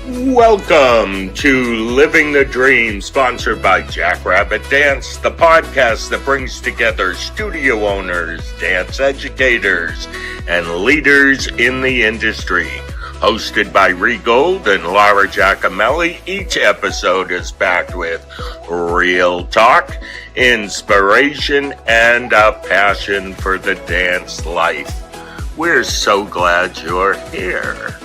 Welcome to Living the Dream, sponsored by Jackrabbit Dance, the podcast that brings together studio owners, dance educators, and leaders in the industry. Hosted by Rhee and Laura Giacomelli, each episode is packed with real talk, inspiration, and a passion for the dance life. We're so glad you're here.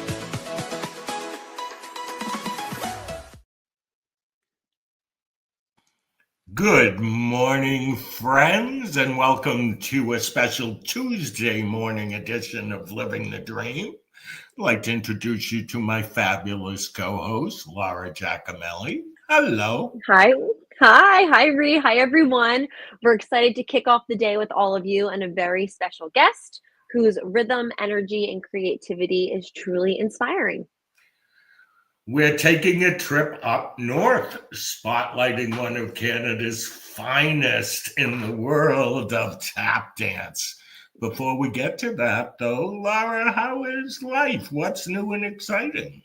Good morning, friends, and welcome to a special Tuesday morning edition of Living the Dream. I'd like to introduce you to my fabulous co-host, Laura Giacomelli. Hello. Hi, Rhee. Hi, everyone. We're excited to kick off the day with all of you and a very special guest whose rhythm, energy, and creativity is truly inspiring. We're taking a trip up north, spotlighting one of Canada's finest in the world of tap dance. Before we get to that, though, Laura, how is life? What's new and exciting?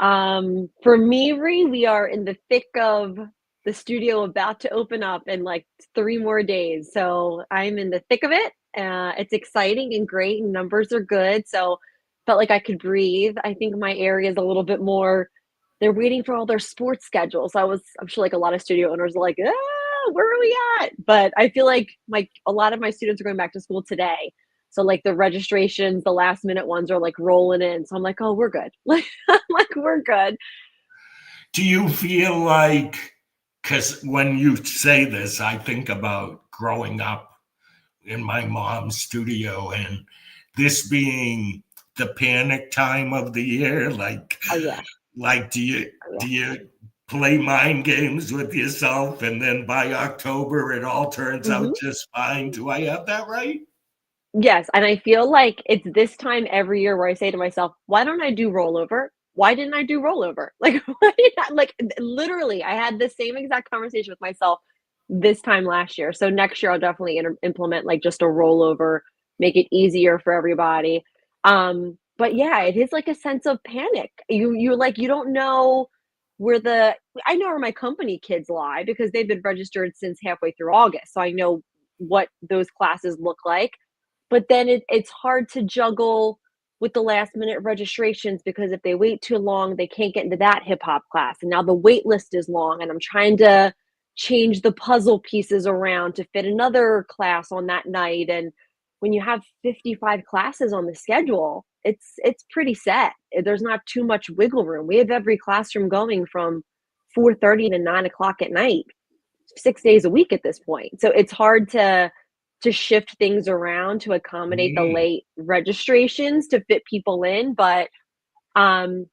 For me, Rhee, we are in the thick of the studio about to open up in like 3 more days. So I'm in the thick of it. It's exciting and great, and numbers are good. So felt like I could breathe. I think my area is a little bit more, they're waiting for all their sports schedules. I'm sure like a lot of studio owners are like, where are we at? But I feel like a lot of my students are going back to school today. So like the registrations, the last minute ones are like rolling in. So I'm like, oh, we're good. We're good. Do you feel like, because when you say this, I think about growing up in my mom's studio and this being the panic time of the year, like, oh, yeah. Like, do you play mind games with yourself, and then by October it all turns out just fine? Do I have that right? Yes, and I feel like it's this time every year where I say to myself, "Why don't I do rollover? Why didn't I do rollover?" Like, why did I, like literally, I had the same exact conversation with myself this time last year. So next year I'll definitely implement like just a rollover, make it easier for everybody. But yeah, it is like a sense of panic. You're like you don't know I know where my company kids lie because they've been registered since halfway through August. So I know what those classes look like. But then it's hard to juggle with the last minute registrations because if they wait too long, they can't get into that hip hop class. And now the wait list is long and I'm trying to change the puzzle pieces around to fit another class on that night. And when you have 55 classes on the schedule, it's pretty set. There's not too much wiggle room. We have every classroom going from 4:30 to 9 o'clock at night, 6 days a week at this point. So it's hard to shift things around to accommodate the late registrations to fit people in. But I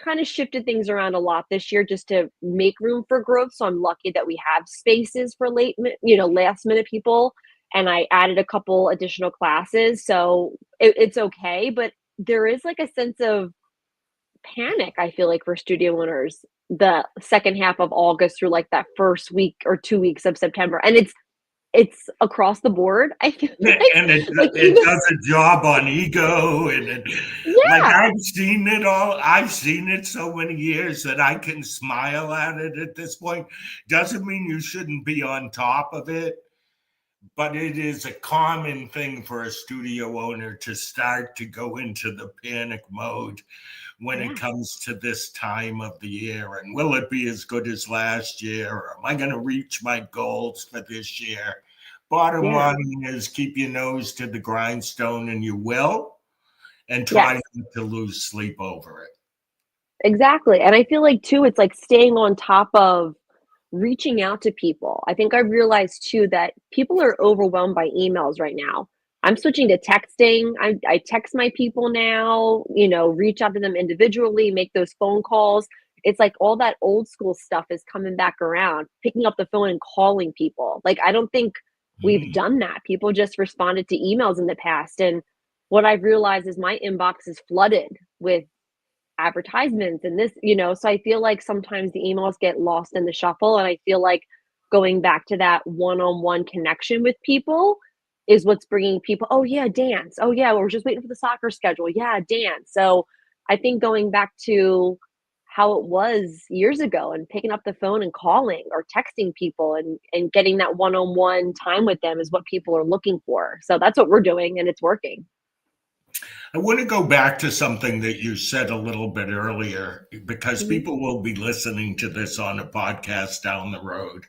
kind of shifted things around a lot this year just to make room for growth. So I'm lucky that we have spaces for last minute people. And I added a couple additional classes. So it's okay. But there is like a sense of panic, I feel like, for studio owners the second half of August through like that first week or 2 weeks of September. And it's across the board. I feel like, and it does a job on ego, and like I've seen it all. I've seen it so many years that I can smile at it at this point. Doesn't mean you shouldn't be on top of it, but it is a common thing for a studio owner to start to go into the panic mode when it comes to this time of the year. And will it be as good as last year? Or am I going to reach my goals for this year? Bottom line is keep your nose to the grindstone, and you will, and try not to lose sleep over it. Exactly. And I feel like too, it's like staying on top of reaching out to people. I think I've realized too that people are overwhelmed by emails right now. I'm switching to texting. I text my people now, reach out to them individually, make those phone calls. It's like all that old school stuff is coming back around, picking up the phone and calling people. Like, I don't think we've done that. People just responded to emails in the past. And what I've realized is my inbox is flooded with advertisements and this, so I feel like sometimes the emails get lost in the shuffle. And I feel like going back to that one-on-one connection with people is what's bringing people, oh yeah, dance. Oh yeah, we're just waiting for the soccer schedule. Yeah, dance. So I think going back to how it was years ago and picking up the phone and calling or texting people and getting that one-on-one time with them is what people are looking for. So that's what we're doing and it's working. I want to go back to something that you said a little bit earlier, because Mhm. people will be listening to this on a podcast down the road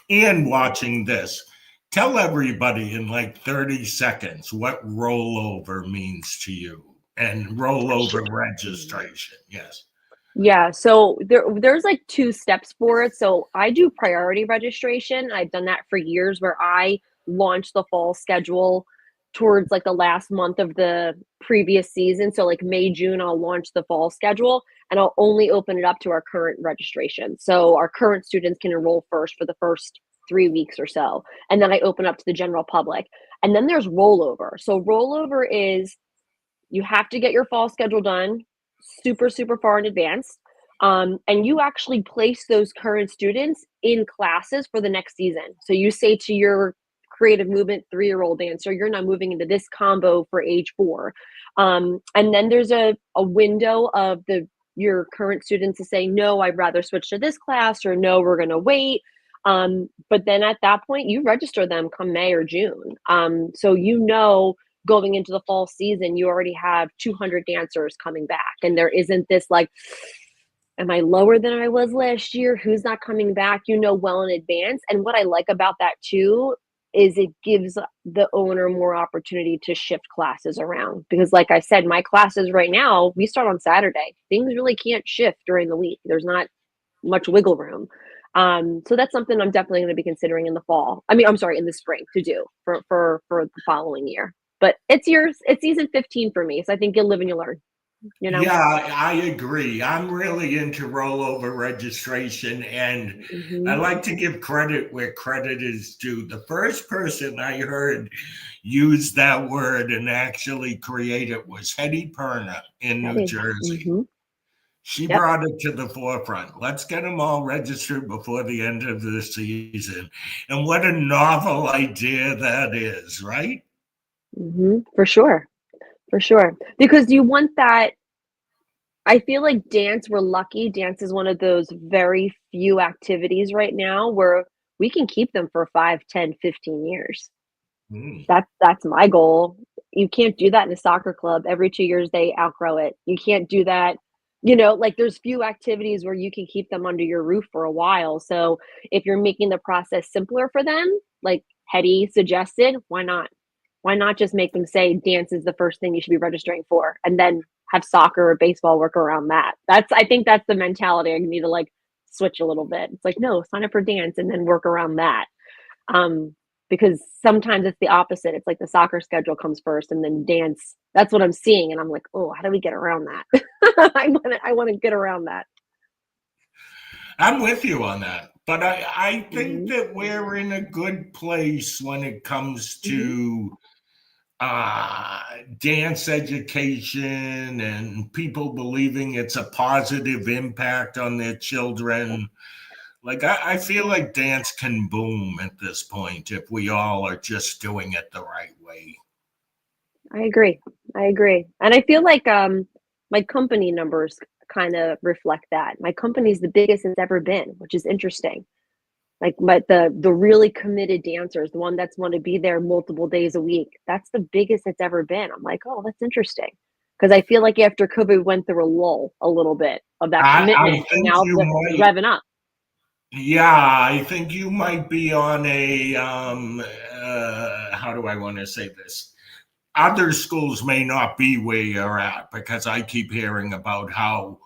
and watching this. Tell everybody in like 30 seconds what rollover means to you and rollover registration. Yes. Yeah, so there's like 2 steps for it. So I do priority registration. I've done that for years where I launch the fall schedule towards like the last month of the previous season. So like May, June, I'll launch the fall schedule and I'll only open it up to our current registration. So our current students can enroll first for the first 3 weeks or so. And then I open up to the general public. And then there's rollover. So rollover is you have to get your fall schedule done super, super far in advance. And you actually place those current students in classes for the next season. So you say to your creative movement 3-year-old dancer, you're now moving into this combo for age 4. And then there's a window of your current students to say, no, I'd rather switch to this class, or no, we're going to wait. But then at that point, you register them come May or June. So going into the fall season, you already have 200 dancers coming back. And there isn't this like, am I lower than I was last year? Who's not coming back? Well in advance. And what I like about that too is it gives the owner more opportunity to shift classes around. Because like I said, my classes right now, we start on Saturday. Things really can't shift during the week. There's not much wiggle room. So that's something I'm definitely going to be considering in the fall. I mean, I'm sorry, in the spring to do for the following year. But it's season 15 for me. So I think you'll live and you'll learn, you know? Yeah, I agree. I'm really into rollover registration, and I Hmm. like to give credit where credit is due. The first person I heard use that word and actually create it was Hetty Perna in New Jersey. Mm-hmm. She Yep. brought it to the forefront. Let's get them all registered before the end of the season. And what a novel idea that is, right? Hmm. For sure. For sure. Because you want that. I feel like we're lucky. Dance is one of those very few activities right now where we can keep them for 5, 10, 15 years. Mm. That's my goal. You can't do that in a soccer club. Every 2 years they outgrow it. You can't do that. Like there's few activities where you can keep them under your roof for a while. So if you're making the process simpler for them, like Hetty suggested, why not? Why not just make them say dance is the first thing you should be registering for, and then have soccer or baseball work around that. I think that's the mentality I need to like switch a little bit. It's like, no, sign up for dance and then work around that. Um, because sometimes it's the opposite. It's like the soccer schedule comes first and then dance. That's what I'm seeing. And I'm like, oh, how do we get around that? I want to get around that. I'm with you on that. But I think Hmm. that we're in a good place when it comes Hmm. to uh, dance education and people believing it's a positive impact on their children. Like, I feel Yeah, like dance can boom at this point if we all are just doing it the right way. I agree. I agree. And I feel like my company numbers kind of reflect that. My company's the biggest it's ever been, which is interesting. Like the really committed dancers, the one that's want to be there multiple days a week, that's the biggest it's ever been. I'm like, oh, that's interesting. Because I feel like after COVID, we went through a lull a little bit of that I commitment, and think now you it's might, revving up. yeah, I think you might be on a, how do I want to say this? Other schools may not be where you're at, because I keep hearing about how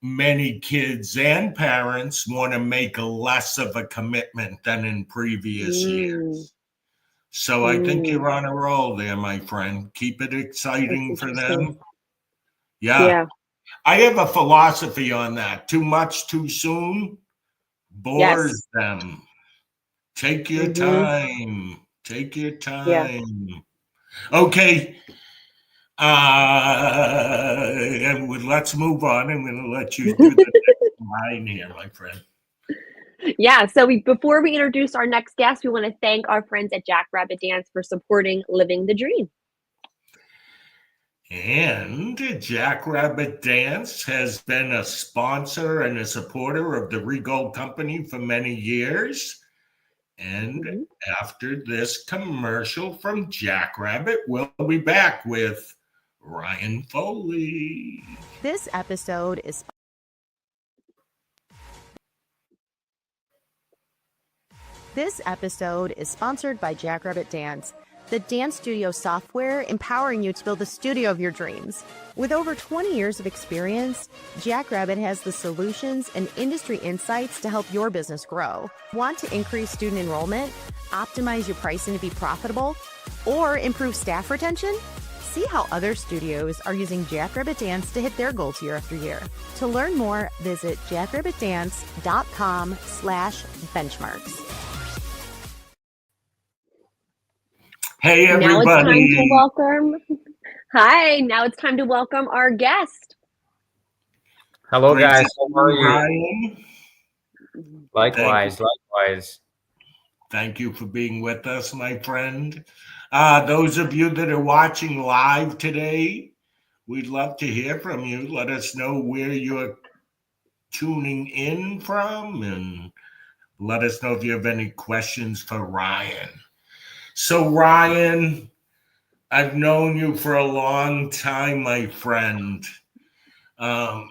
many kids and parents want to make less of a commitment than in previous Mm, years. So I think mm, you're on a roll there, my friend. Keep it that's exciting for interesting. them. Yeah. Yeah. I have a philosophy on that. Too much too soon bores Yes. them. Take your Hmm. time. Take your Yeah. time. Okay. And let's move on. I'm going to let you do the line here, my friend. Yeah. So before we introduce our next guest, we want to thank our friends at Jack Rabbit Dance for supporting Living the Dream. And Jackrabbit Dance has been a sponsor and a supporter of the Regal Company for many years. And Mhm. after this commercial from Jackrabbit, we'll be back with Ryan Foley. This episode is sponsored by Jackrabbit Dance, the dance studio software empowering you to build the studio of your dreams. With over 20 years of experience, Jackrabbit has the solutions and industry insights to help your business grow. Want to increase student enrollment, optimize your pricing to be profitable, or improve staff retention? See how other studios are using Jackrabbit Dance to hit their goals year after year. To learn more, visit jackrabbitdance.com/benchmarks. Hey, Now it's time to everybody. welcome. Hi, now it's time to welcome our guest. Hello, Great guys. to How see are you, you? Ryan. Likewise, likewise. Thank you for being with us, my friend. Those of you that are watching live today, we'd love to hear from you. Let us know where you're tuning in from, and let us know if you have any questions for Ryan. So, Ryan, I've known you for a long time, my friend. I'm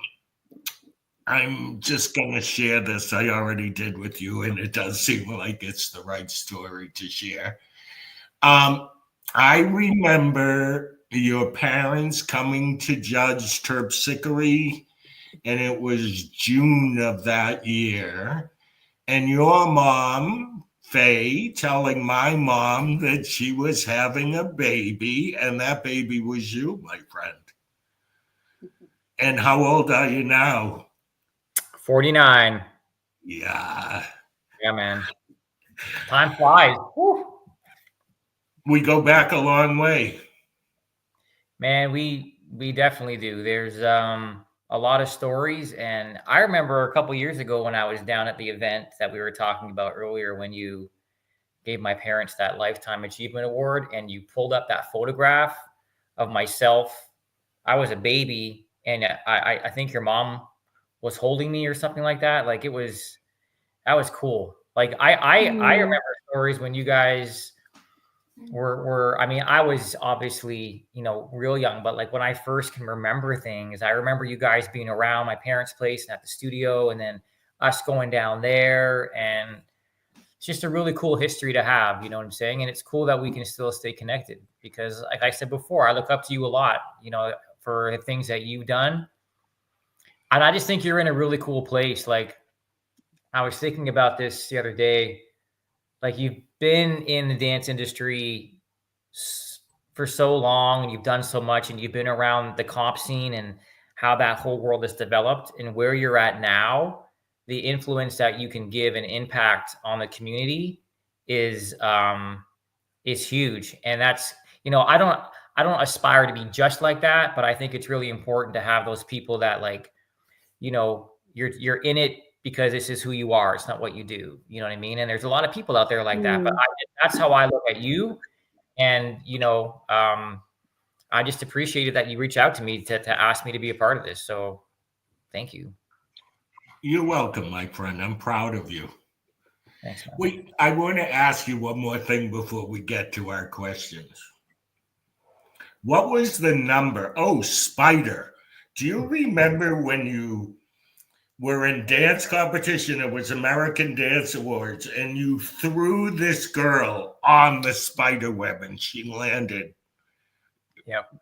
just going to share this. I already did with you, and it does seem like it's the right story to share. I remember your parents coming to Judge Terpsichore, and it was June of that year. And your mom, Faye, telling my mom that she was having a baby, and that baby was you, my friend. And how old are you now? 49. Yeah. Yeah, man. Time flies. Whew. We go back a long way. Man, we definitely do. There's a lot of stories, and I remember a couple years ago when I was down at the event that we were talking about earlier, when you gave my parents that Lifetime Achievement Award, and you pulled up that photograph of myself. I was a baby, and I think your mom was holding me or something like that. Like, that was cool. Like, I remember stories when you guys were, I mean, I was obviously, real young, but like when I first can remember things, I remember you guys being around my parents' place and at the studio, and then us going down there, and it's just a really cool history to have, you know what I'm saying? And it's cool that we can still stay connected, because like I said before, I look up to you a lot, for the things that you've done. And I just think you're in a really cool place. Like, I was thinking about this the other day. Like, you've been in the dance industry for so long, and you've done so much, and you've been around the comp scene and how that whole world has developed, and where you're at now, the influence that you can give and impact on the community is huge. And that's, I don't aspire to be just like that, but I think it's really important to have those people that, like, you're in it because this is who you are. It's not what you do. You know what I mean? And there's a lot of people out there like that, but that's how I look at you. And, I just appreciated that you reached out to me to ask me to be a part of this. So thank you. You're welcome, my friend. I'm proud of you. Thanks, man. I want to ask you one more thing before we get to our questions. What was the number? Oh, Spider. Do you remember when you were in dance competition? It was American Dance Awards, and you threw this girl on the spider web and she landed. Yep.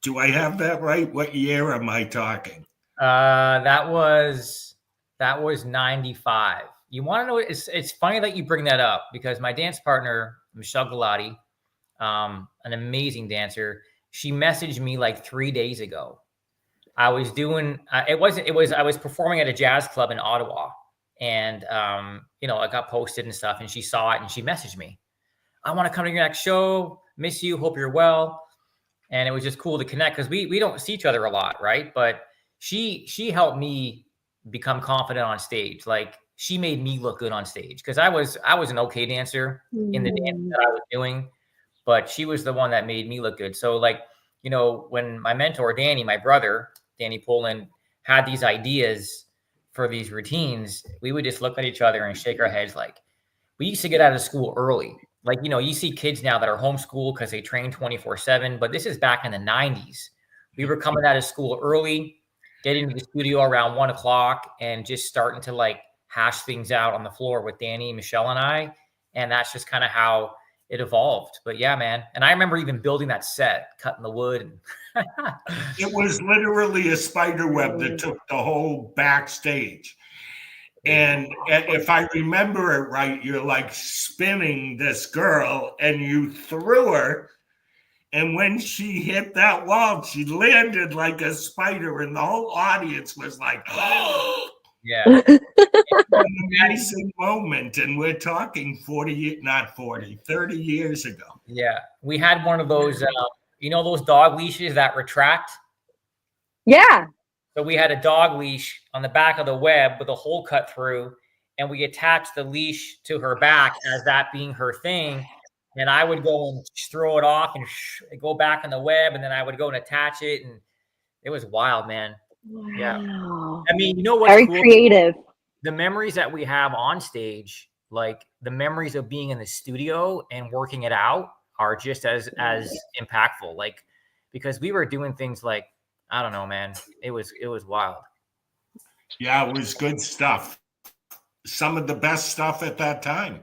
Do I have that right? What year am I talking? That was 95. You want to know? It's funny that you bring that up, because my dance partner, Michelle Galati, an amazing dancer, she messaged me like 3 days ago. I was doing, I was performing at a jazz club in Ottawa, and, I got posted and stuff, and she saw it and she messaged me. I want to come to your next show. Miss you. Hope you're well. And it was just cool to connect, because we don't see each other a lot. Right. But she helped me become confident on stage. Like, she made me look good on stage, because I was an okay dancer in the dance that I was doing, but she was the one that made me look good. So, like, you know, when my mentor, Danny, my brother, Danny Poland, had these ideas for these routines, we would just look at each other and shake our heads like, we used to get out of school early. Like, you know, you see kids now that are homeschooled because they train 24/7, but this is back in the 90s. We were coming out of school early, getting to the studio around 1 o'clock and just starting to like hash things out on the floor with Danny, Michelle, and I. And that's just kind of how it evolved. But yeah, man. And I remember even building that set, cutting the wood. It was literally a spider web that took the whole backstage. And if I remember it right, you're like spinning this girl and you threw her. And when she hit that wall, she landed like a spider. And the whole audience was like, oh, yeah. An amazing moment. And we're talking 30 years ago. Yeah. We had one of those, you know, those dog leashes that retract? Yeah. So we had a dog leash on the back of the web with a hole cut through, and we attached the leash to her back as that being her thing. And I would go and throw it off and go back on the web, and then I would go and attach it. And it was wild, man. Wow. Yeah. I mean, you know what's very cool? Creative. The memories that we have on stage, like the memories of being in the studio and working it out, are just as impactful. Like, because we were doing things like, I don't know, man. It was wild. Yeah, it was good stuff. Some of the best stuff at that time.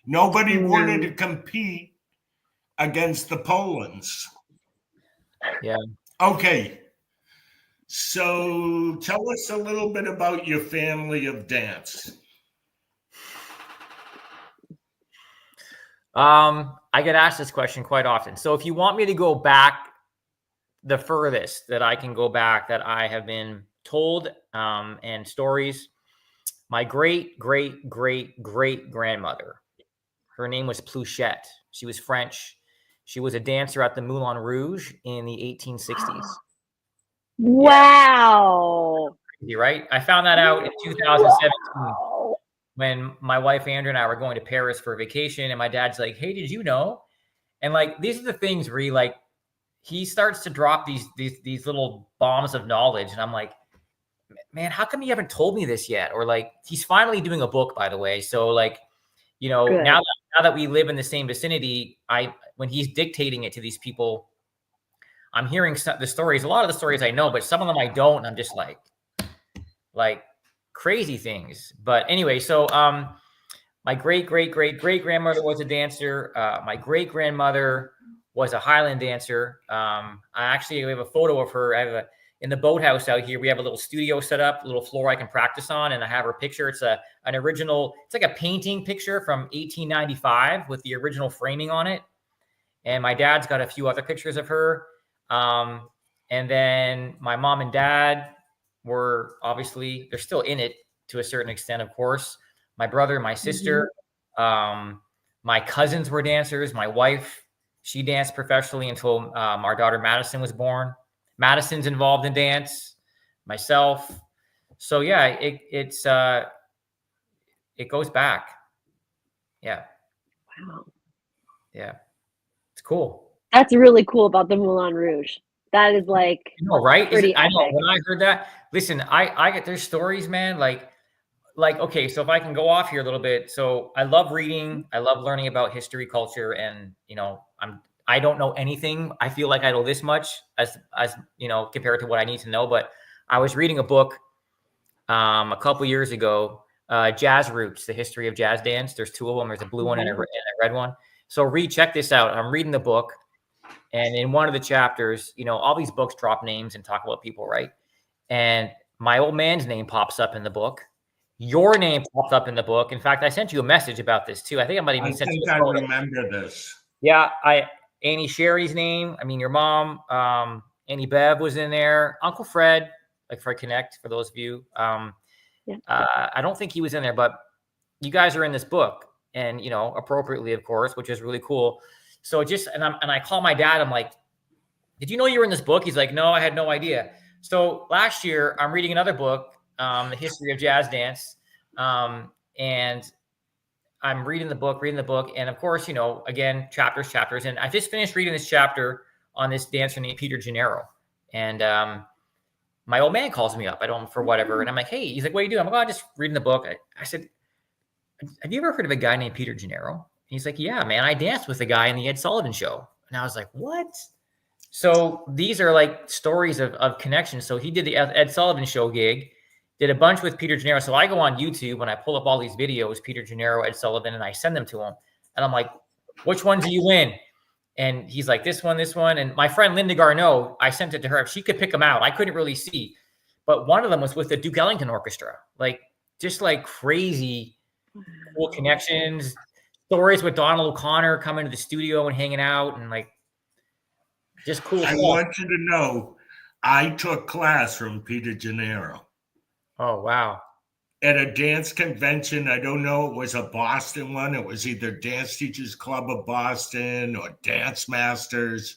Nobody wanted to compete against the Polands. Yeah. Okay. So tell us a little bit about your family of dance. I get asked this question quite often. So if you want me to go back the furthest that I can go back that I have been told, and stories, my great grandmother, her name was Pluchette. She was French. She was a dancer at the Moulin Rouge in the 1860s. Wow. Yeah. Right? I found that out in 2017 when my wife Andrea and I were going to Paris for a vacation, and my dad's like, "Hey, did you know?" And like, these are the things, Rhee, like, he starts to drop these little bombs of knowledge. And I'm like, man, how come you haven't told me this yet? Or like, he's finally doing a book, by the way. So like, you know, Good. now that we live in the same vicinity, when he's dictating it to these people, I'm hearing the stories. A lot of the stories I know, but some of them I don't. And I'm just like crazy things. But anyway, so my great grandmother was a dancer. My great grandmother was a Highland dancer. We have a photo of her. In the boathouse out here, we have a little studio set up, a little floor I can practice on, and I have her picture. It's an original, it's like a painting picture from 1895 with the original framing on it. And my dad's got a few other pictures of her. And then my mom and dad were obviously, they're still in it to a certain extent, of course. My brother, my sister, my cousins were dancers. My wife, she danced professionally until our daughter Madison was born. Madison's involved in dance. Myself. So yeah, it goes back. Yeah. Wow. Yeah. It's cool. That's really cool about the Moulin Rouge. That is like, you know, right? I know epic. when I heard that. Listen, I get there's stories, man. Like, okay, so if I can go off here a little bit. So I love reading. I love learning about history, culture, and you know, I don't know anything. I feel like I know this much as you know, compared to what I need to know. But I was reading a book a couple years ago, Jazz Roots, the history of jazz dance. There's two of them. There's a blue one and a red one. So Rhee, check this out. I'm reading the book, and in one of the chapters, you know, all these books drop names and talk about people, right? And my old man's name pops up in the book. Your name popped up in the book. In fact, I sent you a message about this too. I think I might even sent you a photo. I remember this. Yeah, Annie Sherry's name. I mean, your mom, Annie Bev was in there. Uncle Fred, like Fred Connect, for those of you. I don't think he was in there, but you guys are in this book, and you know, appropriately, of course, which is really cool. So and I call my dad. I'm like, "Did you know you were in this book?" He's like, "No, I had no idea." So last year, I'm reading another book, The History of Jazz Dance, and I'm reading the book, and of course, you know, again, chapters. And I just finished reading this chapter on this dancer named Peter Gennaro. And my old man calls me up. I don't for whatever. And I'm like, hey, he's like, what are you doing? I'm like, oh, I'm just reading the book. I said, have you ever heard of a guy named Peter Gennaro? And he's like, yeah, man, I danced with a guy in the Ed Sullivan Show. And I was like, what? So these are like stories of connection. So he did the Ed Sullivan Show gig, did a bunch with Peter Gennaro. So I go on YouTube and I pull up all these videos, Peter Gennaro, Ed Sullivan, and I send them to him. And I'm like, which one do you win? And he's like, this one. And my friend Linda Garneau, I sent it to her. If she could pick them out, I couldn't really see. But one of them was with the Duke Ellington Orchestra. Like, just like crazy cool connections, stories with Donald O'Connor coming to the studio and hanging out, and like, just cool I stuff. want you to know, I took class from Peter Gennaro. Oh, wow. At a dance convention. I don't know, it was a Boston one. It was either Dance Teachers Club of Boston or Dance Masters.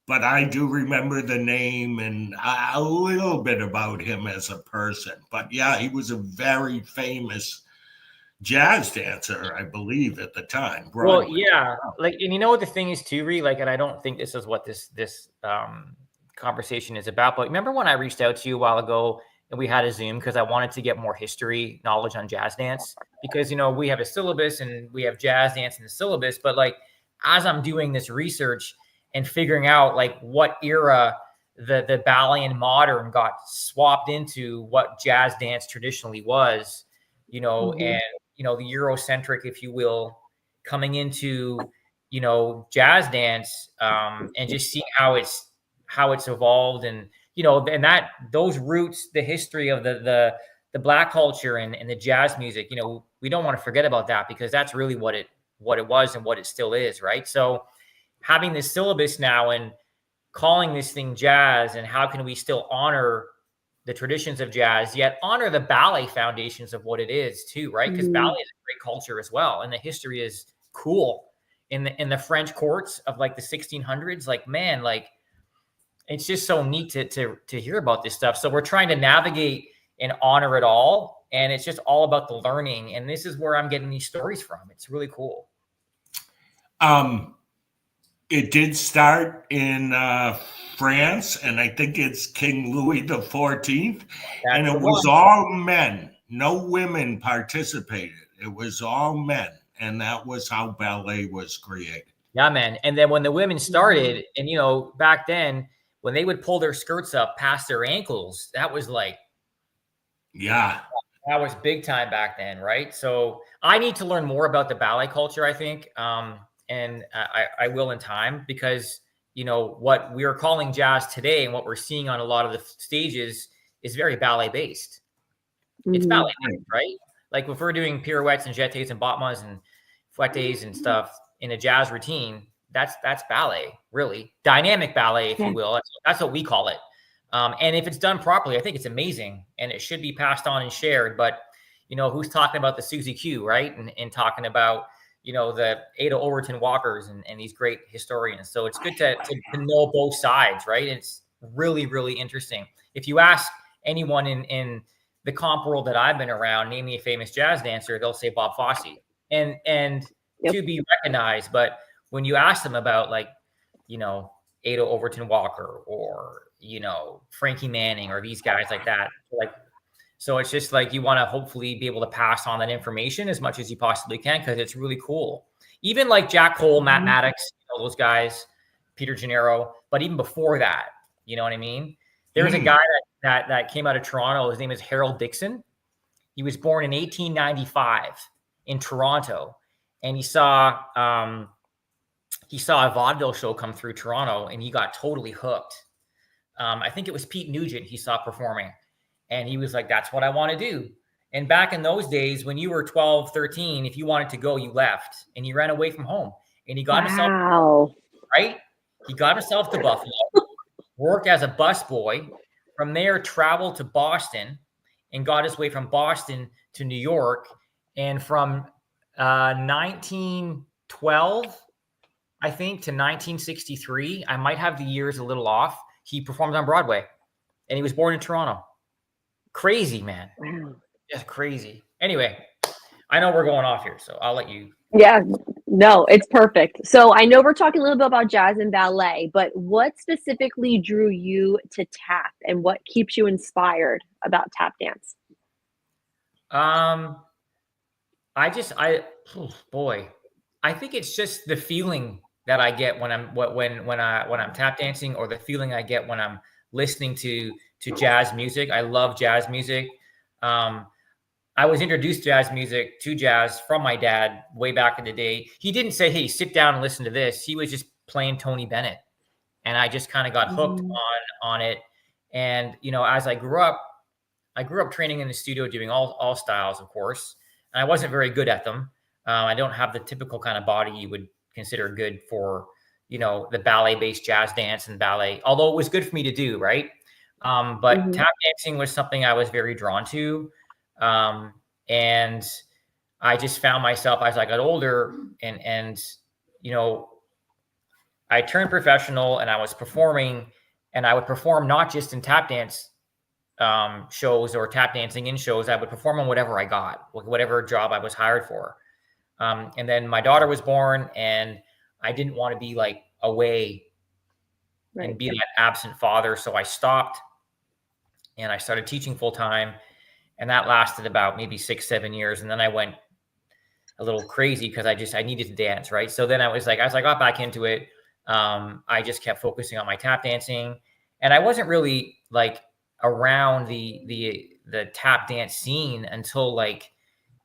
But I do remember the name and a little bit about him as a person. But yeah, he was a very famous jazz dancer, I believe, at the time. Broadway. Well, yeah. Like, and you know what the thing is too, Rhee? Like, and I don't think this is what this conversation is about. But remember when I reached out to you a while ago and we had a Zoom because I wanted to get more history knowledge on jazz dance, because, you know, we have a syllabus and we have jazz dance in the syllabus. But like, as I'm doing this research and figuring out like what era the ballet and modern got swapped into what jazz dance traditionally was, you know, and, you know, the Eurocentric, if you will, coming into, you know, jazz dance, and just seeing how it's evolved, and, you know, and that those roots, the history of the Black culture and the jazz music, you know, we don't want to forget about that, because that's really what it was and what it still is, right? So having this syllabus now and calling this thing jazz, and how can we still honor the traditions of jazz, yet honor the ballet foundations of what it is too, right? Because ballet is a great culture as well, and the history is cool in the French courts of like the 1600s. Like, man, like, it's just so neat to hear about this stuff. So we're trying to navigate and honor it all, and it's just all about the learning. And this is where I'm getting these stories from. It's really cool. It did start in France, and I think it's King Louis XIV, and it was all men. No women participated. It was all men, and that was how ballet was created. Yeah, man. And then when the women started, and, you know, back then, when they would pull their skirts up past their ankles, that was like, yeah, that was big time back then, right? So I need to learn more about the ballet culture, I think. And I will in time, because, you know, what we are calling jazz today and what we're seeing on a lot of the stages is very ballet based. It's ballet based, right? Like, if we're doing pirouettes and jetés and battements and fouettes and stuff in a jazz routine, that's ballet, really dynamic ballet, if you will. That's what we call it. And if it's done properly, I think it's amazing, and it should be passed on and shared. But, you know, who's talking about the Susie Q, right? And talking about, you know, the Ada Overton Walkers and these great historians. So it's good to know both sides, right? It's really, really interesting. If you ask anyone in the comp world that I've been around, name me a famous jazz dancer, they'll say Bob Fosse, and to be recognized. But when you ask them about, like, you know, Ada Overton Walker or, you know, Frankie Manning or these guys like that, like, so it's just like, you want to hopefully be able to pass on that information as much as you possibly can, because it's really cool. Even like Jack Cole, Matt Maddox, you know, those guys, Peter Gennaro. But even before that, you know what I mean? There's a guy that came out of Toronto. His name is Harold Dixon. He was born in 1895 in Toronto, and he saw a vaudeville show come through Toronto, and he got totally hooked. I think it was Pete Nugent he saw performing. And he was like, that's what I want to do. And back in those days, when you were 12, 13, if you wanted to go, you left, and he ran away from home, and he got himself, right? He got himself to Buffalo, worked as a busboy, from there traveled to Boston, and got his way from Boston to New York. And from 1912, I think, to 1963, I might have the years a little off, he performed on Broadway, and he was born in Toronto. Crazy, man. Wow. Just crazy. Anyway, I know we're going off here, so I'll let you Yeah, no, it's perfect. So I know we're talking a little bit about jazz and ballet, but what specifically drew you to tap and what keeps you inspired about tap dance? Um, oh, boy, I think it's just the feeling that I get when I'm tap dancing, or the feeling I get when I'm listening to jazz music. I love jazz music. Um, I was introduced to jazz from my dad way back in the day. He didn't say, "Hey, sit down and listen to this." He was just playing Tony Bennett, and I just kind of got hooked Mhm, on it. And as I grew up training in the studio, doing all styles, of course, and I wasn't very good at them. I don't have the typical kind of body you would consider good for, the ballet-based jazz dance and ballet, although it was good for me to do, right? But mhm. tap dancing was something I was very drawn to. Um, and I just found myself as I got older, and you know, I turned professional and I was performing, and I would perform not just in tap dance shows or tap dancing in shows. I would perform on whatever I got, whatever job I was hired for. And then my daughter was born, and I didn't want to be like away and Right. be that absent father. So I stopped and I started teaching full time. And that lasted about maybe 6, 7 years. And then I went a little crazy because I needed to dance. Right. So then as I got back into it, I just kept focusing on my tap dancing, and I wasn't really like around the tap dance scene until like,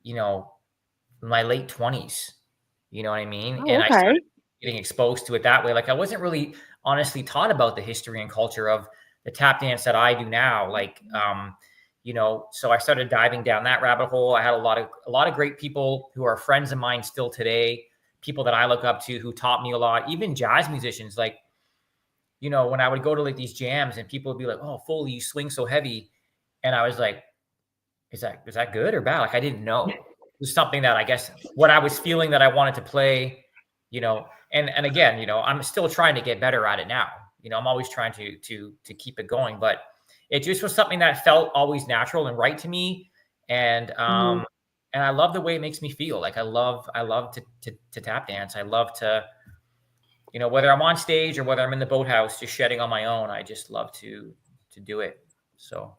you know, my late 20s. You know what I mean? Oh, And I started okay. getting exposed to it that way. Like, I wasn't really honestly taught about the history and culture of the tap dance that I do now. Like, so I started diving down that rabbit hole. I had a lot of great people who are friends of mine still today, people that I look up to who taught me a lot, even jazz musicians. Like, when I would go to like these jams and people would be like, "Oh, Foley, you swing so heavy." And I was like, is that good or bad? Like, I didn't know. It was something that I guess what I was feeling that I wanted to play, and again, I'm still trying to get better at it now. I'm always trying to keep it going, but it just was something that felt always natural and right to me. And Mhm. and I love the way it makes me feel. Like, I love to tap dance. I love to, whether I'm on stage or whether I'm in the boathouse just shedding on my own, I just love to do it. So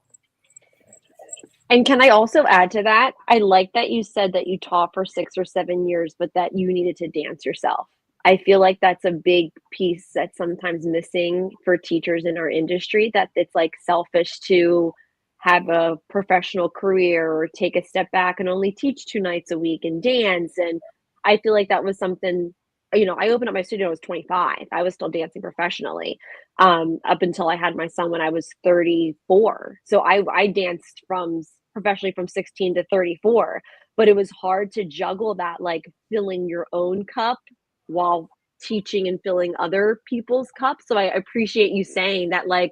And can I also add to that? I like that you said that you taught for 6 or 7 years, but that you needed to dance yourself. I feel like that's a big piece that's sometimes missing for teachers in our industry, that it's, like, selfish to have a professional career or take a step back and only teach 2 nights a week and dance, and I feel like that was something. I opened up my studio when I was 25. I was still dancing professionally, up until I had my son when I was 34. So I danced professionally from 16 to 34, but it was hard to juggle that, like, filling your own cup while teaching and filling other people's cups. So I appreciate you saying that, like,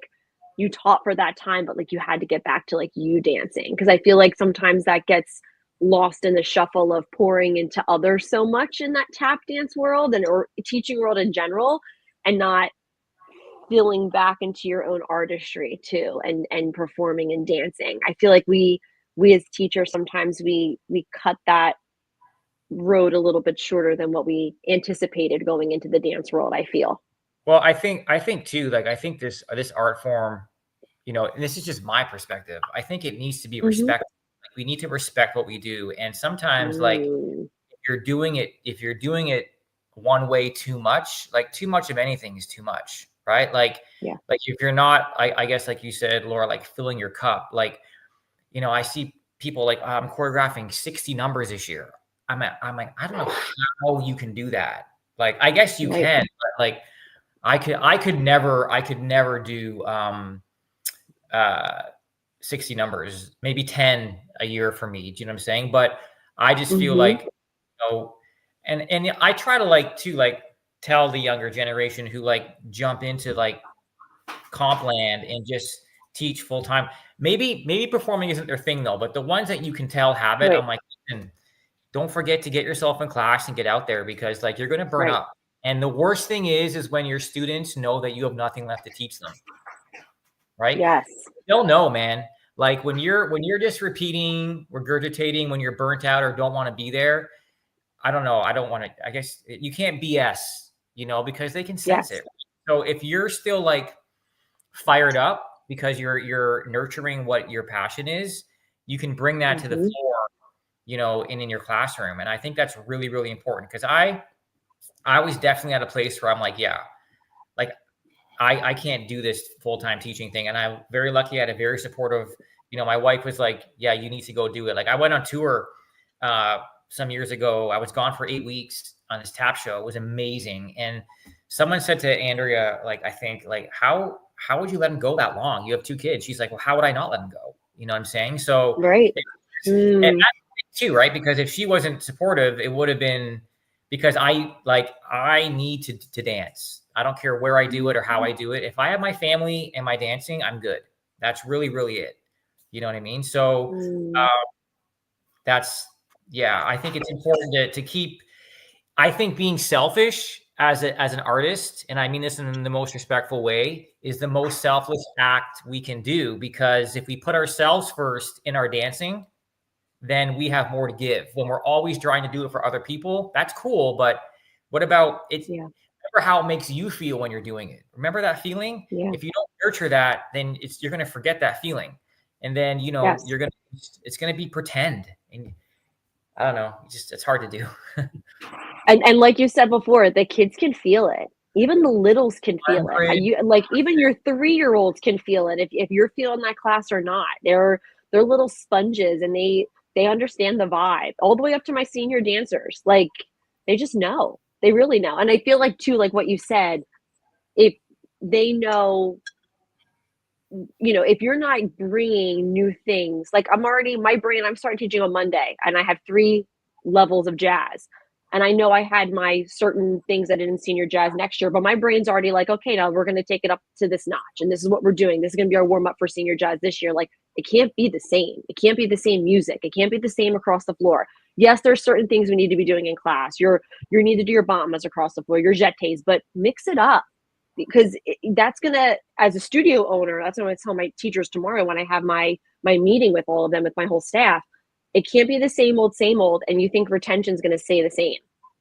you taught for that time, but like you had to get back to like you dancing, because I feel like sometimes that gets lost in the shuffle of pouring into others so much in that tap dance world and or teaching world in general, and not feeling back into your own artistry too, and performing and dancing. I feel like we as teachers sometimes we cut that road a little bit shorter than what we anticipated going into the dance world, I feel. well, I think too, like, I think this art form, and this is just my perspective. I think it needs to be Mhm. respected. Like, we need to respect what we do. And sometimes, like, Mm, if you're doing it one way too much, like, too much of anything is too much, right? yeah, Like if you're not, I guess, like you said, Laura, like filling your cup. Like, I see people like, I'm choreographing 60 numbers this year. I'm like, I don't know how you can do that. Like, I guess you right. can, but like, I could never do uh 60 numbers, maybe 10 a year for me. Do you know what I'm saying? But I just feel Mhm. like, and I try to like tell the younger generation who like jump into like comp land and just teach full time. Maybe performing isn't their thing though, but the ones that you can tell have it, Right, I'm like, listen, don't forget to get yourself in class and get out there, because like you're gonna burn right. up. And the worst thing is when your students know that you have nothing left to teach them, right? Yes. They'll know, man. Like when you're just repeating, regurgitating, when you're burnt out or don't want to be there, I don't know. I don't want to, I guess you can't BS, because they can sense Yes. it. So if you're still like fired up because you're nurturing what your passion is, you can bring that to the floor, and in your classroom. And I think that's really, really important, because I was definitely at a place where I'm like, yeah, like I can't do this full-time teaching thing. And I'm very lucky. I had a very supportive, my wife was like, yeah, you need to go do it. Like I went on tour some years ago. I was gone for 8 weeks on this tap show. It was amazing. And someone said to Andrea, like, I think, like, how would you let him go that long? You have 2 kids. She's like, well, how would I not let him go? You know what I'm saying? So, Right. and that's too, right? Because if she wasn't supportive, it would have been because I need to dance. I don't care where I do it or how I do it. If I have my family and my dancing, I'm good. That's really, really it. You know what I mean? So I think it's important to keep, I think being selfish as an artist, and I mean this in the most respectful way, is the most selfless act we can do, because if we put ourselves first in our dancing, then we have more to give. When we're always trying to do it for other people, that's cool. But what about it? Yeah. Remember how it makes you feel when you're doing it. Remember that feeling? Yeah. If you don't nurture that, then you're going to forget that feeling. And then, yes, it's going to be pretend. And I don't know, it's hard to do. and like you said before, the kids can feel it. Even the littles can feel it. Even your 3-year-olds can feel it if you're feeling that class or not. They're little sponges, and they understand the vibe, all the way up to my senior dancers. Like, they just know. They really know. And I feel like too, like what you said, if they know, if you're not bringing new things, like I'm starting teaching on Monday, and I have 3 levels of jazz. And I know I had my certain things I did in senior jazz next year, but my brain's already like, okay, now we're going to take it up to this notch. And this is what we're doing. This is going to be our warm up for senior jazz this year. Like, it can't be the same. It can't be the same music. It can't be the same across the floor. Yes, there's certain things we need to be doing in class. You need to do your bombas across the floor, your jetés, but mix it up. Because that's going to, as a studio owner, that's what I'm going to tell my teachers tomorrow when I have my meeting with all of them, with my whole staff. It can't be the same old, and you think retention is going to stay the same.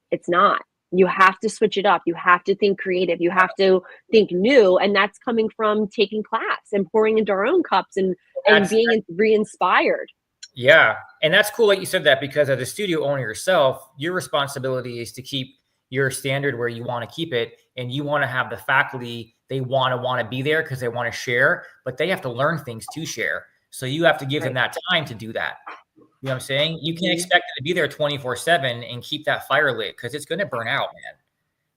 It's not. You have to switch it up. You have to think creative. You have to think new. And that's coming from taking class and pouring into our own cups and being re-inspired. Yeah. And that's cool that you said that, because as a studio owner yourself, your responsibility is to keep your standard where you want to keep it. And you want to have the faculty, they want to be there because they want to share, but they have to learn things to share. So you have to give them that time to do that. You know what I'm saying? You can't expect it to be there 24/7 and keep that fire lit, because it's going to burn out, man.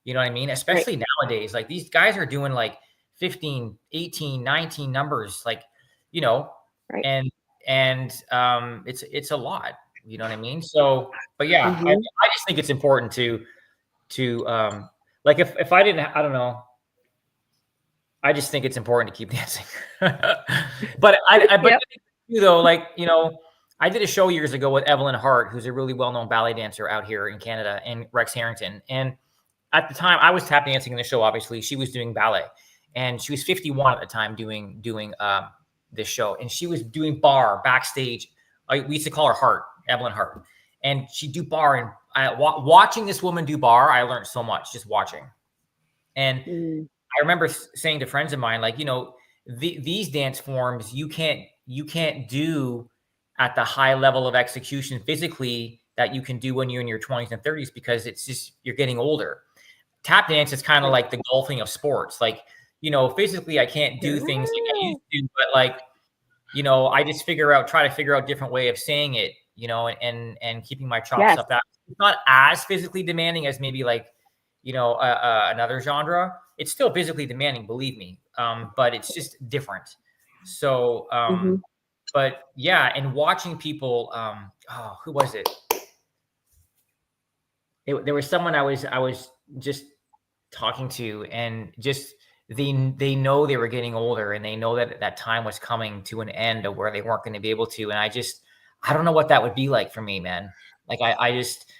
You know what I mean? Especially nowadays, like these guys are doing like 15, 18, 19 numbers, like, and it's a lot, you know what I mean? So, but yeah, I just think it's important to like, if I didn't, I don't know. I just think it's important to keep dancing. But I did a show years ago with Evelyn Hart, who's a really well-known ballet dancer out here in Canada, and Rex Harrington. And at the time, I was tap dancing in the show. Obviously, she was doing ballet, and she was 51 at the time doing this show. And she was doing bar backstage. We used to call her Hart, Evelyn Hart, and she'd do bar. And watching this woman do bar, I learned so much just watching. And I remember saying to friends of mine, like, these dance forms you can't do at the high level of execution physically that you can do when you're in your 20s and 30s, because it's just, you're getting older. Tap dance is kind of like the golfing of sports. Like, physically I can't do things like I used to, but like, I just try to figure out different way of saying it, and keeping my chops up. That it's not as physically demanding as maybe like, another genre. It's still physically demanding, believe me. But it's just different. So, but yeah, and watching people, who was it? There was someone I was just talking to, and just they know they were getting older, and they know that time was coming to an end of where they weren't going to be able to. And I don't know what that would be like for me, man. Like I just,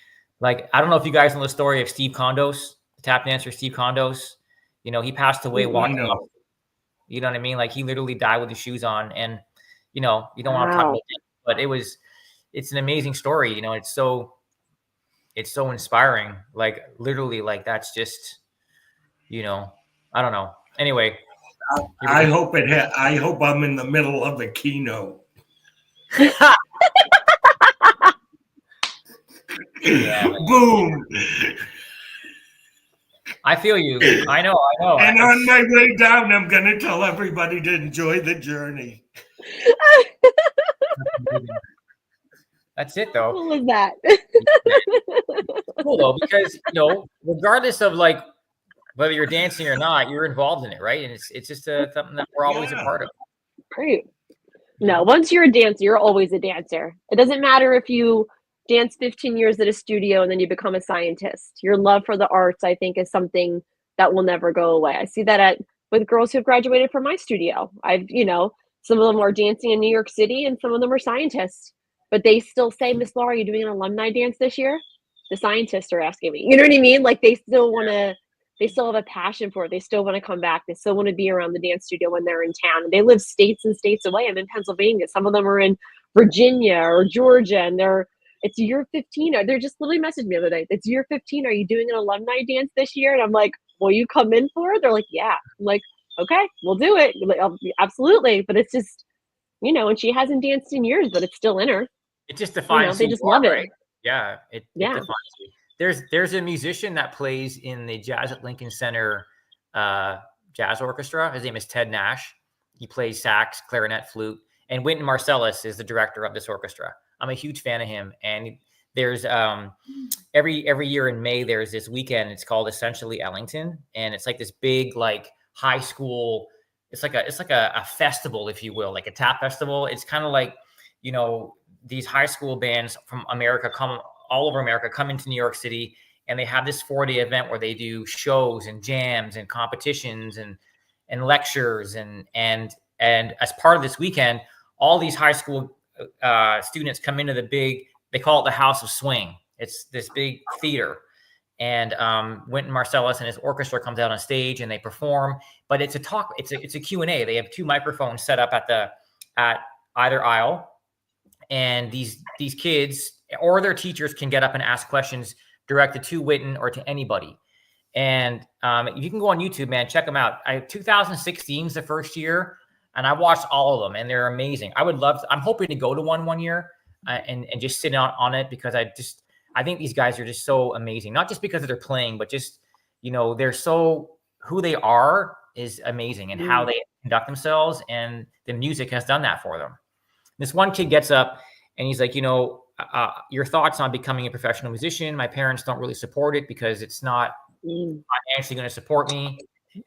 like, I don't know if you guys know the story of Steve Condos, the tap dancer Steve Condos. He passed away walking up. You know what I mean? Like, he literally died with his shoes on, and you don't want to talk about it, but it's an amazing story. It's so, it's so inspiring. Like literally, like that's just, you know, I don't know. Anyway, I hope I hope I'm in the middle of a keynote. Yeah, boom. I feel you. I know. And on my way down, I'm going to tell everybody to enjoy the journey. That's it, though. What was that? Cool, though, because, you know, regardless of like whether you're dancing or not, you're involved in it, right? And it's just something that we're always a part of. Great. No, once you're a dancer, you're always a dancer. It doesn't matter if you dance 15 years at a studio and then you become a scientist. Your love for the arts, I think, is something that will never go away. I see that with girls who've graduated from my studio. Some of them are dancing in New York City and some of them are scientists, but they still say, Miss Laura, are you doing an alumni dance this year? The scientists are asking me. You know what I mean? Like they still have a passion for it. They still want to come back. They still want to be around the dance studio when they're in town. And they live states and states away. I'm in Pennsylvania. Some of them are in Virginia or Georgia, and it's year 15. They're just literally messaged me the other day. It's year 15. Are you doing an alumni dance this year? And I'm like, will you come in for it? They're like, yeah. I'm like, okay, we'll do it. Like, absolutely. But it's just, and she hasn't danced in years, but it's still in her. It just defines they just love it. Right? Yeah. It defines you. There's a musician that plays in the Jazz at Lincoln Center jazz orchestra. His name is Ted Nash. He plays sax, clarinet, flute, and Wynton Marsalis is the director of this orchestra. I'm a huge fan of him. And there's every year in May there's this weekend. It's called Essentially Ellington, and it's like this big like high school. It's like a festival, if you will, like a tap festival. It's kind of like these high school bands from America all over America come into New York City, and they have this 4-day event where they do shows and jams and competitions and lectures and as part of this weekend, all these high school students come into they call it the House of Swing. It's this big theater, and Wynton Marsalis and his orchestra comes out on stage and they perform. But it's a Q&A. They have 2 microphones set up at either aisle, and these kids or their teachers can get up and ask questions directed to Wynton or to anybody. And you can go on YouTube, man, check them out. 2016 is the first year, and I watched all of them, and they're amazing. I'm hoping to go to one year and just sit on it, because I think these guys are just so amazing. Not just because of their playing, but just, they're who they are is amazing, and how they conduct themselves, and the music has done that for them. This one kid gets up and he's like, your thoughts on becoming a professional musician. My parents don't really support it because it's not financially going to support me.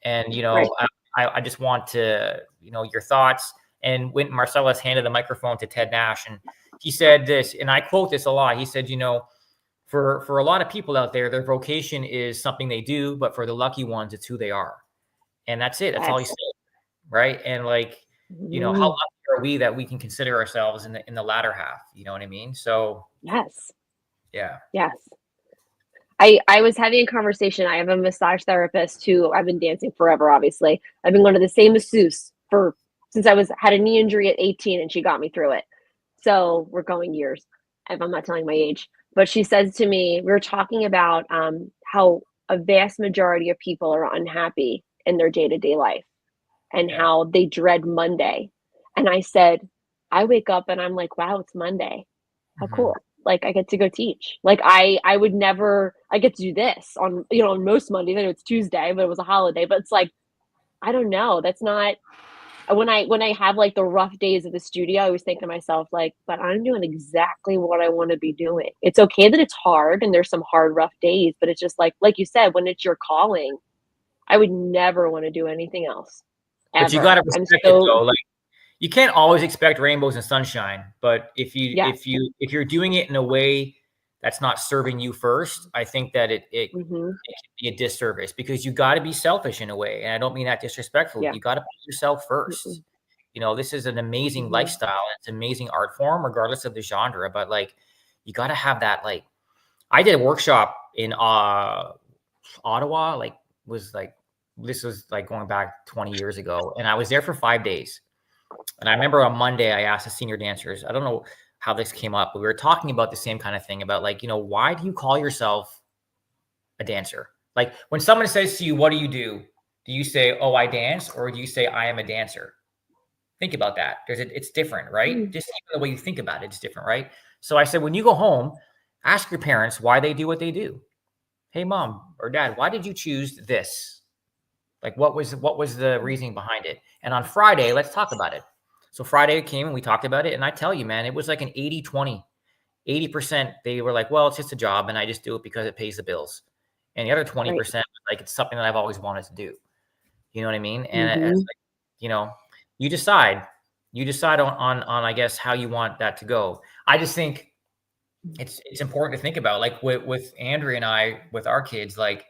And, right. I just want to, your thoughts. And Wynton Marsalis handed the microphone to Ted Nash, and he said this, and I quote this a lot. He said, for a lot of people out there, their vocation is something they do, but for the lucky ones, it's who they are. And that's it. That's all he said. Right. And like, how lucky are we that we can consider ourselves in the latter half? You know what I mean? So yes. Yeah. Yes. I was having a conversation. I have a massage therapist who I've been dancing forever, obviously. I've been going to the same masseuse since I had a knee injury at 18, and she got me through it. So we're going years, if I'm not telling my age. But she says to me, we were talking about how a vast majority of people are unhappy in their day-to-day life, and how they dread Monday. And I said, I wake up and I'm like, wow, it's Monday. How cool. Like I get to go teach. Like I would never, I get to do this on most Mondays. I know it's Tuesday, but it was a holiday, but it's like, I don't know. That's not, when I have like the rough days of the studio, I always think to myself, like, but I'm doing exactly what I want to be doing. It's okay that it's hard and there's some hard, rough days, but it's just like you said, when it's your calling, I would never want to do anything else. Ever. But you got to respect it though. Like, you can't always expect rainbows and sunshine, but if you're doing it in a way that's not serving you first, I think that it can be a disservice, because you got to be selfish in a way. And I don't mean that disrespectfully. You got to put yourself first. This is an amazing lifestyle. It's an amazing art form, regardless of the genre. But like, you got to have that. Like, I did a workshop in Ottawa. This was like going back 20 years ago, and I was there for 5 days. And I remember on Monday, I asked the senior dancers, I don't know, how this came up. But we were talking about the same kind of thing about like, why do you call yourself a dancer? Like when someone says to you, what do you do? Do you say, oh, I dance? Or do you say, I am a dancer? Think about that. It's different, right? Just even the way you think about it, it's different, right? So I said, when you go home, ask your parents why they do what they do. Hey, mom or dad, why did you choose this? Like, what was the reasoning behind it? And on Friday, let's talk about it. So Friday came and we talked about it. And I tell you, man, it was like an 80-20. 80%, they were like, well, it's just a job and I just do it because it pays the bills. And the other 20% was like, it's something that I've always wanted to do. You know what I mean? And it's like, you decide on, I guess, how you want that to go. I just think it's important to think about, like with Andrea and I, with our kids, like,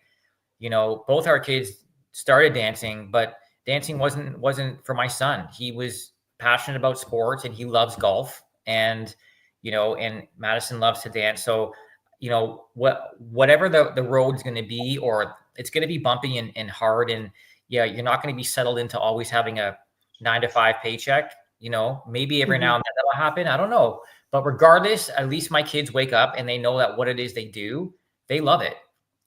both our kids started dancing, but dancing wasn't for my son. He was passionate about sports and he loves golf, and and Madison loves to dance. So whatever the road's going to be, or it's going to be bumpy and hard, and you're not going to be settled into always having a 9-to-5 paycheck. Maybe every now and then that'll happen, I don't know, but regardless, at least my kids wake up and they know that what it is they do, they love it.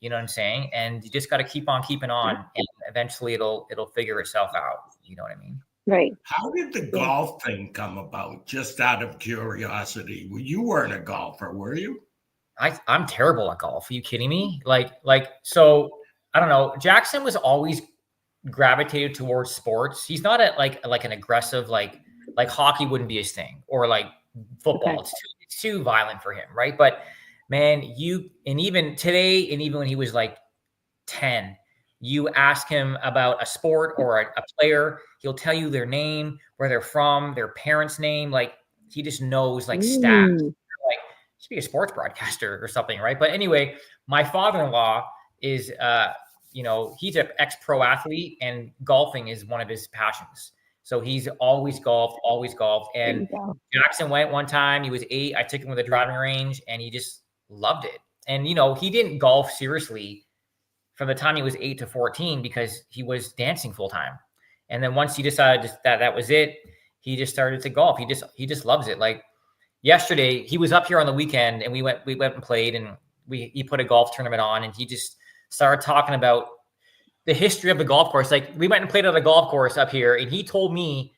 You know what I'm saying? And you just got to keep on keeping on, and eventually it'll figure itself out. You know what I mean? Right. How did the golf thing come about? Just out of curiosity. Well, you weren't a golfer, were you? I'm terrible at golf. Are you kidding me? So I don't know. Jackson was always gravitated towards sports. He's not at like an aggressive, like hockey wouldn't be his thing, or like football. Okay. It's too violent for him. Right. But man, and even today, and even when he was like 10, you ask him about a sport or a player, he'll tell you their name, where they're from, their parents' name. Like he just knows like stats. Like he should be a sports broadcaster or something, right? But anyway, my father-in-law is he's an ex-pro athlete, and golfing is one of his passions. So he's always golfed. And Jackson went one time, he was 8. I took him to the driving range and he just loved it. And, he didn't golf seriously from the time he was 8 to 14 because he was dancing full time. And then once he decided that was it, he just started to golf. He just loves it. Like yesterday, he was up here on the weekend and we went and played, and he put a golf tournament on, and he just started talking about the history of the golf course. Like we went and played at a golf course up here, and he told me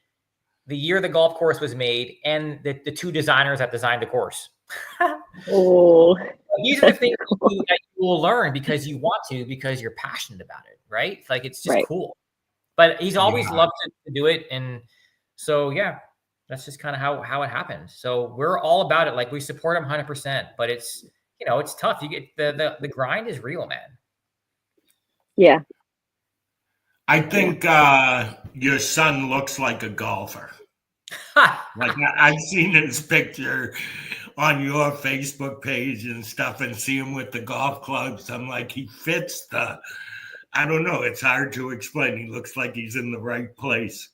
the year the golf course was made and the 2 designers that designed the course. Oh, these are the things that you will learn because you want to, because you're passionate about it, right? Like it's just cool. But he's always loved to do it, and so that's just kind of how it happened. So we're all about it. Like we support him 100%, but it's it's tough. You get the grind is real, man. Yeah. I think your son looks like a golfer. Like I've seen his picture on your Facebook page and stuff, and see him with the golf clubs. I'm like, he fits I don't know. It's hard to explain. He looks like he's in the right place.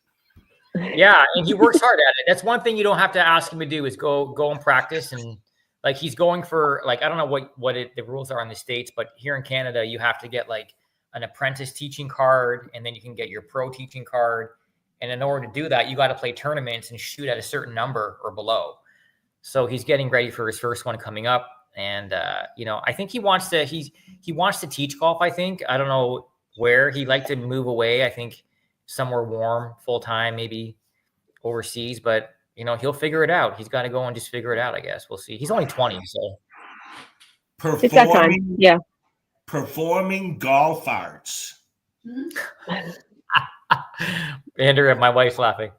Yeah, and he works hard at it. That's one thing you don't have to ask him to do, is go and practice. And like he's going for, like, I don't know what the rules are in the States, but here in Canada, you have to get like an apprentice teaching card, and then you can get your pro teaching card. And in order to do that, you got to play tournaments and shoot at a certain number or below. So he's getting ready for his first one coming up. And, I think he wants to teach golf. I think, I don't know where he'd like to move away. I think somewhere warm full time, maybe overseas, but he'll figure it out. He's got to go and just figure it out. I guess we'll see. He's only 20. So it's that time. Yeah. Performing golf arts. Andrew, my wife's laughing.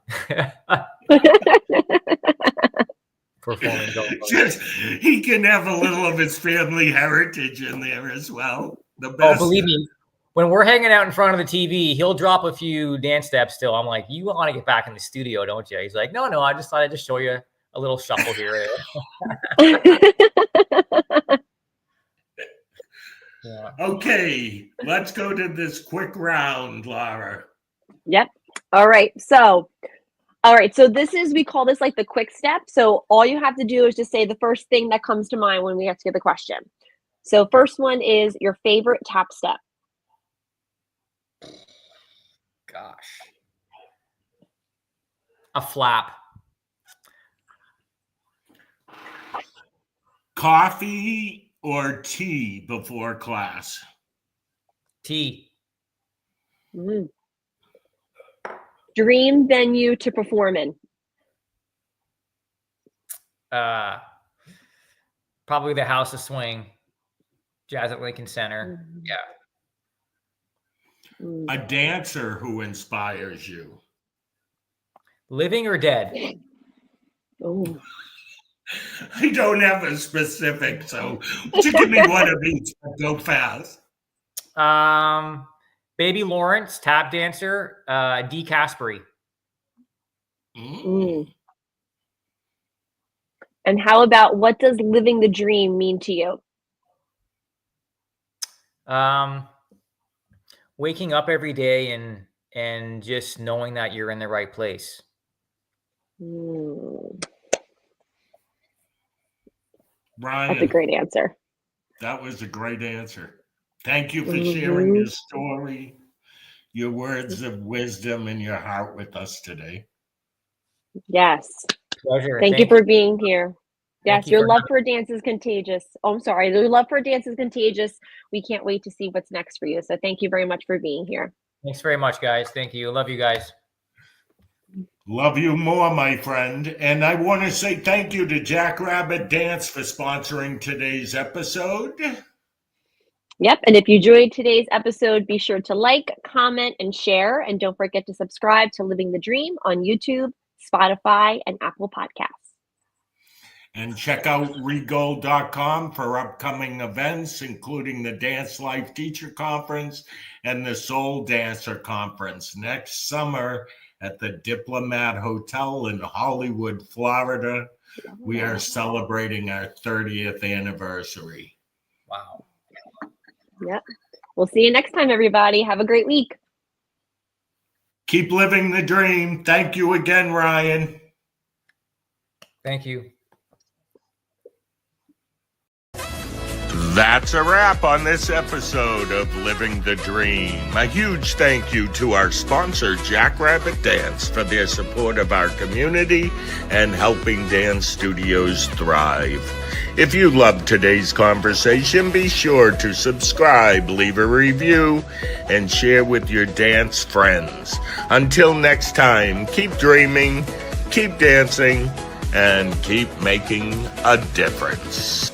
Performing golf arts. Just, he can have a little of his family heritage in there as well. The best. Oh, believe me, when we're hanging out in front of the TV, he'll drop a few dance steps still. I'm like, you want to get back in the studio, don't you? He's like, no, I just thought I'd just show you a little shuffle here. Yeah. Okay, let's go to this quick round, Laura. Yep. All right. So this is, we call this like the quick step. So all you have to do is just say the first thing that comes to mind when we have to get the question. So first one is your favorite tap step. Gosh. A flap. Coffee or tea before class? Tea. Mm. Dream venue to perform in? Probably the House of Swing, Jazz at Lincoln Center. Mm. Yeah. A dancer who inspires you? Living or dead? Oh. I don't have a specific, so you give me one of each, but go fast. Baby Lawrence, tap dancer, Dee Caspery. And how about, what does living the dream mean to you? Waking up every day and just knowing that you're in the right place. Ryan, that's a great answer. That was a great answer. Thank you for sharing your story, your words of wisdom, and your heart with us today. Yes. Pleasure. Thank you for being here. Yes, your love for dance is contagious. Oh, I'm sorry. Your love for dance is contagious. We can't wait to see what's next for you. So thank you very much for being here. Thanks very much, guys. Thank you. Love you guys. Love you more, my friend. And I want to say thank you to Jackrabbit Dance for sponsoring today's episode. Yep. And if you enjoyed today's episode, be sure to like, comment, and share. And don't forget to subscribe to Living the Dream on YouTube, Spotify, and Apple Podcasts. And check out rheegold.com for upcoming events, including the Dance Life Teacher Conference and the Soul Dancer Conference next summer at the Diplomat Hotel in Hollywood, Florida. We are celebrating our 30th anniversary. Wow. Yep. We'll see you next time, everybody. Have a great week. Keep living the dream. Thank you again, Ryan. Thank you. That's a wrap on this episode of Living the Dream. A huge thank you to our sponsor, Jackrabbit Dance, for their support of our community and helping dance studios thrive. If you loved today's conversation, be sure to subscribe, leave a review, and share with your dance friends. Until next time, keep dreaming, keep dancing, and keep making a difference.